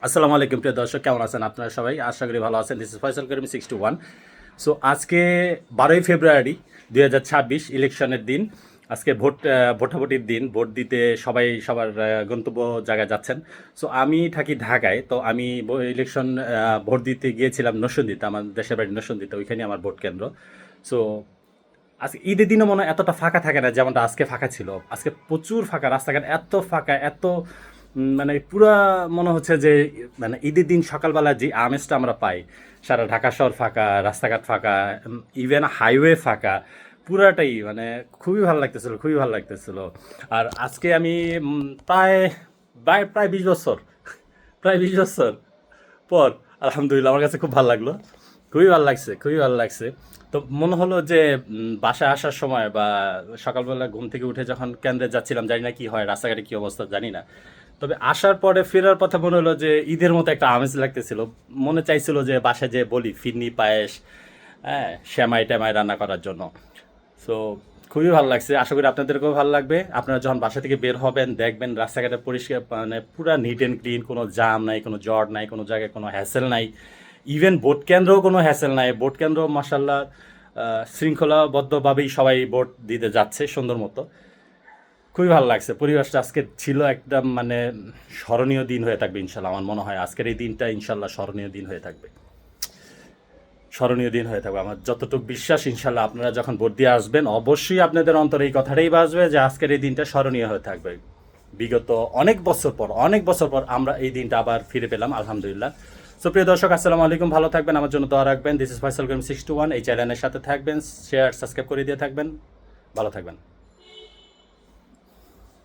আসসালামু আলাইকুম প্রিয় দর্শক, কেমন আছেন আপনারা সবাই? আশা করি ভালো আছেন। This is Faisal Karim 61। So আজকে 12ই ফেব্রুয়ারি 2026 ইলেকশনের দিন। আজকে ভোটাভুটির দিন। ভোট দিতে সবাই সবার গন্তব্য জায়গায় যাচ্ছেন। সো আমি থাকি ঢাকায়, তো আমি ইলেকশন ভোট দিতে গিয়েছিলাম নরসিংদীতে, আমার দেশের বাড়ি নরসিংদীতে, ওইখানে আমার ভোট কেন্দ্র। সো আজকে ঈদের দিনও মনে হয় এতটা ফাঁকা থাকে না যেমনটা আজকে ফাঁকা ছিল। আজকে প্রচুর ফাঁকা, রাস্তাঘাট এত ফাঁকা, এত মানে পুরা মনে হচ্ছে যে মানে ঈদের দিন সকালবেলা যে আমেজটা আমরা পাই, সারা ঢাকা শহর ফাঁকা, রাস্তাঘাট ফাঁকা, ইভেন হাইওয়ে ফাঁকা, পুরাটাই মানে খুবই ভালো লাগতেছিল, খুবই ভালো লাগতেছিল। আর আজকে আমি প্রায় প্রায় প্রায় 20 বছর, প্রায় 20 বছর পর আলহামদুলিল্লাহ আমার কাছে খুব ভালো লাগলো, খুবই ভালো লাগছে, খুবই ভালো লাগছে। তো মনে হলো যে বাসায় আসার সময় বা সকালবেলা ঘুম থেকে উঠে যখন কেন্দ্রে যাচ্ছিলাম, জানি না কি হয় রাস্তাঘাটে কি অবস্থা জানি না, তবে আসার পরে ফেরার পথে মনে হলো যে ঈদের মতো একটা আমেজ লাগতেছিল। মনে চাইছিল যে বাসায় যে বলি ফিরনি পায়েস, হ্যাঁ, শ্যামাই ট্যামাই রান্না করার জন্য। সো খুবই ভালো লাগছে, আশা করি আপনাদেরকেও ভালো লাগবে। আপনারা যখন বাসা থেকে বের হবেন দেখবেন রাস্তাঘাটে পরিষ্কার, মানে পুরা নিট অ্যান্ড ক্লিন, কোনো জাম নাই, কোনো জট নাই, কোনো জায়গায় কোনো হ্যাসেল নাই। ইভেন ভোট কেন্দ্রেও কোনো হ্যাসেল নাই, ভোট কেন্দ্র মাসাল্লাহ শৃঙ্খলাবদ্ধভাবেই সবাই ভোট দিতে যাচ্ছে সুন্দর মতো। খুবই ভালো লাগছে, পরিবেশটা আজকে ছিল একদম মানে স্মরণীয় দিন হয়ে থাকবে ইনশাল্লাহ। আমার মনে হয় আজকের এই দিনটা ইনশাল্লাহ স্মরণীয় দিন হয়ে থাকবে, স্মরণীয় দিন হয়ে থাকবে। আমার যতটুকু বিশ্বাস, ইনশাল্লাহ আপনারা যখন ভোট দিয়ে আসবেন অবশ্যই আপনাদের অন্তরে এই কথাটাই বাজবে যে আজকের এই দিনটা স্মরণীয় হয়ে থাকবে। বিগত অনেক বছর পর আমরা এই দিনটা আবার ফিরে পেলাম আলহামদুলিল্লাহ। সো প্রিয় দর্শক, আসসালামু আলাইকুম, ভালো থাকবেন, আমার জন্য দোয়া রাখবেন। দিস ইজ ফয়সাল করিম 61। এই চ্যানেলের সাথে থাকবেন, শেয়ার সাবস্ক্রাইব করে দিয়ে থাকবেন, ভালো থাকবেন।